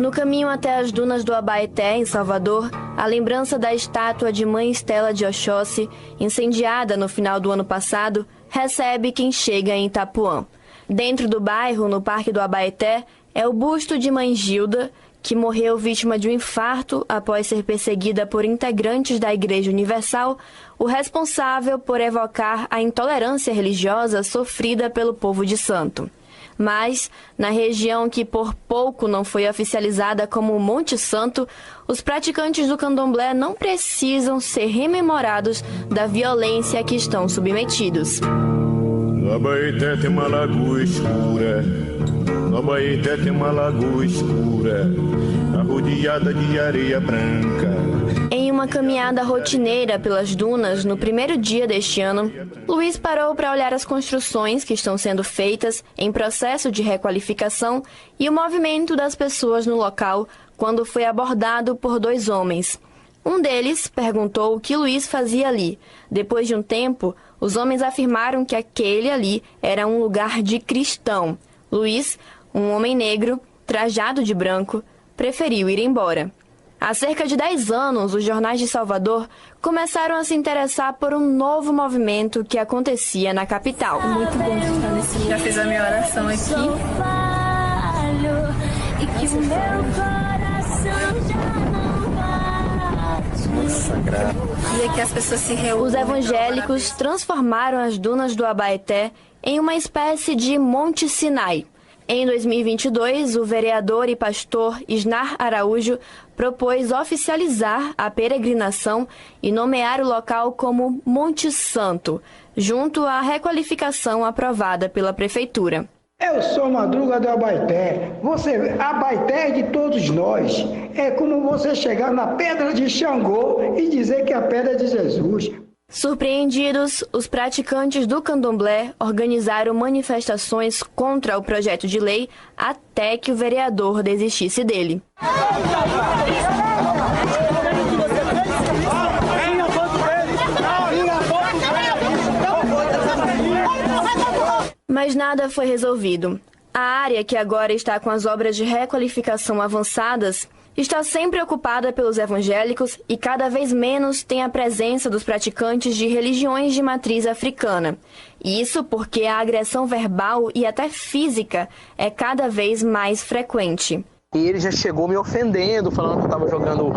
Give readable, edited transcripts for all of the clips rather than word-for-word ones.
No caminho até as dunas do Abaeté, em Salvador, a lembrança da estátua de Mãe Estela de Oxóssi, incendiada no final do ano passado, recebe quem chega em Itapuã. Dentro do bairro, no Parque do Abaeté, é o busto de Mãe Gilda, que morreu vítima de um infarto após ser perseguida por integrantes da Igreja Universal, o responsável por evocar a intolerância religiosa sofrida pelo povo de Santo. Mas, na região que por pouco não foi oficializada como Monte Santo, os praticantes do candomblé não precisam ser rememorados da violência a que estão submetidos. No Abaeté tem uma lagoa escura, no Abaeté tem uma lagoa escura, arrodeada de areia branca. Em uma caminhada rotineira pelas dunas no primeiro dia deste ano, Luiz parou para olhar as construções que estão sendo feitas em processo de requalificação e o movimento das pessoas no local quando foi abordado por dois homens. Um deles perguntou o que Luiz fazia ali. Depois de um tempo, os homens afirmaram que aquele ali era um lugar de cristão. Luiz, um homem negro, trajado de branco, preferiu ir embora. Há cerca de 10 anos, os jornais de Salvador começaram a se interessar por um novo movimento que acontecia na capital. Muito bom estar nesse lugar. Já fiz a minha oração aqui. E aqui as pessoas se reúnem. Os evangélicos transformaram as dunas do Abaeté em uma espécie de Monte Sinai. Em 2022, o vereador e pastor Isnar Araújo propôs oficializar a peregrinação e nomear o local como Monte Santo, junto à requalificação aprovada pela prefeitura. Eu sou Madruga do Abaeté. Abaeté é de todos nós. É como você chegar na pedra de Xangô e dizer que a pedra é de Jesus. Surpreendidos, os praticantes do candomblé organizaram manifestações contra o projeto de lei até que o vereador desistisse dele. Mas nada foi resolvido. A área, que agora está com as obras de requalificação avançadas, está sempre ocupada pelos evangélicos e cada vez menos tem a presença dos praticantes de religiões de matriz africana. Isso porque a agressão verbal e até física é cada vez mais frequente. E ele já chegou me ofendendo, falando que eu estava jogando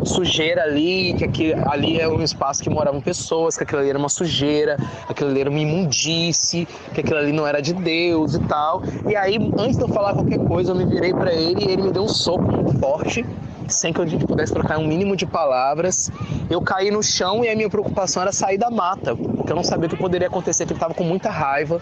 sujeira ali, que ali é um espaço que moravam pessoas, que aquilo ali era uma sujeira, aquilo ali era uma imundice, que aquilo ali não era de Deus e tal. E aí, antes de eu falar qualquer coisa, eu me virei para ele e ele me deu um soco muito forte, sem que a gente pudesse trocar um mínimo de palavras. Eu caí no chão e a minha preocupação era sair da mata, porque eu não sabia o que poderia acontecer, que ele estava com muita raiva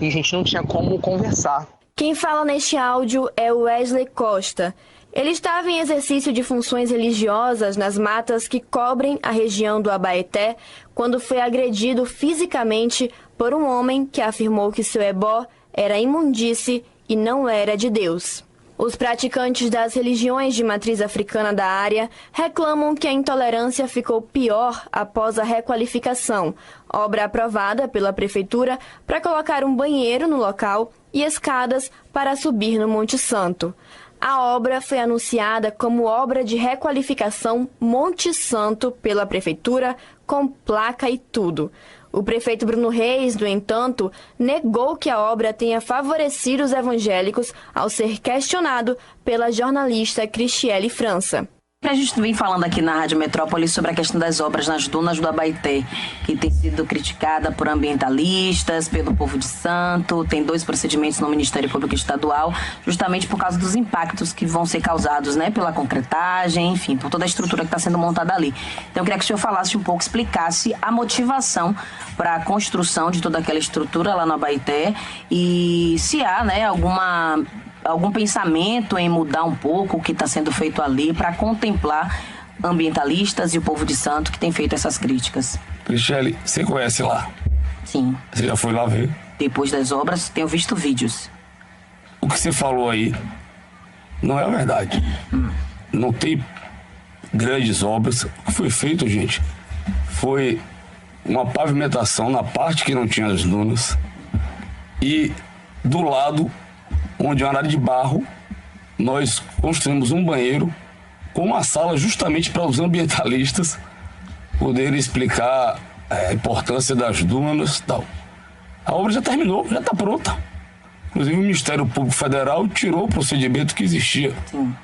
e a gente não tinha como conversar. Quem fala neste áudio é o Wesley Costa. Ele estava em exercício de funções religiosas nas matas que cobrem a região do Abaeté quando foi agredido fisicamente por um homem que afirmou que seu ebó era imundície e não era de Deus. Os praticantes das religiões de matriz africana da área reclamam que a intolerância ficou pior após a requalificação, obra aprovada pela prefeitura para colocar um banheiro no local e escadas para subir no Monte Santo. A obra foi anunciada como obra de requalificação Monte Santo pela prefeitura, com placa e tudo. O prefeito Bruno Reis, no entanto, negou que a obra tenha favorecido os evangélicos ao ser questionado pela jornalista Cristiele França. A gente vem falando aqui na Rádio Metrópole sobre a questão das obras nas dunas do Abaeté, que tem sido criticada por ambientalistas, pelo povo de Santo. Tem 2 procedimentos no Ministério Público Estadual, justamente por causa dos impactos que vão ser causados, né, pela concretagem, enfim, por toda a estrutura que está sendo montada ali. Então eu queria que o senhor falasse um pouco, explicasse a motivação para a construção de toda aquela estrutura lá no Abaeté e se há, né, algum pensamento em mudar um pouco o que está sendo feito ali para contemplar ambientalistas e o povo de Santo que tem feito essas críticas. Cristiele, você conhece lá? Sim. Você já foi lá ver? Depois das obras, tenho visto vídeos. O que você falou aí não é a verdade. Não tem grandes obras. O que foi feito, gente, foi uma pavimentação na parte que não tinha as dunas e do lado onde é uma área de barro nós construímos um banheiro com uma sala justamente para os ambientalistas poderem explicar a importância das dunas e tal. A obra já terminou, já está pronta. Inclusive o Ministério Público Federal tirou o procedimento que existia. Sim.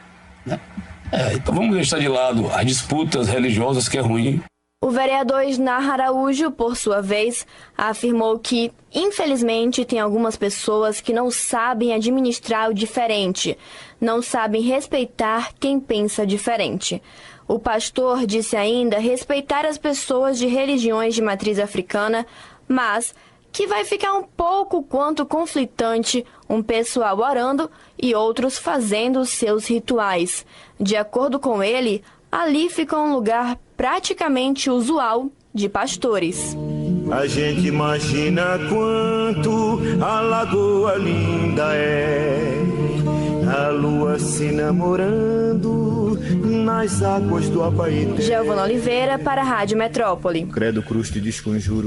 Então vamos deixar de lado as disputas religiosas, que é ruim. O vereador Isnar Araújo, por sua vez, afirmou que, infelizmente, tem algumas pessoas que não sabem administrar o diferente, não sabem respeitar quem pensa diferente. O pastor disse ainda respeitar as pessoas de religiões de matriz africana, mas que vai ficar um pouco quanto conflitante um pessoal orando e outros fazendo seus rituais. De acordo com ele, ali fica um lugar praticamente usual de pastores. A gente imagina quanto a lagoa linda é, a lua se namorando nas águas do Abaeté. Giovana Oliveira para a Rádio Metrópole. Credo, cruz te desconjuro.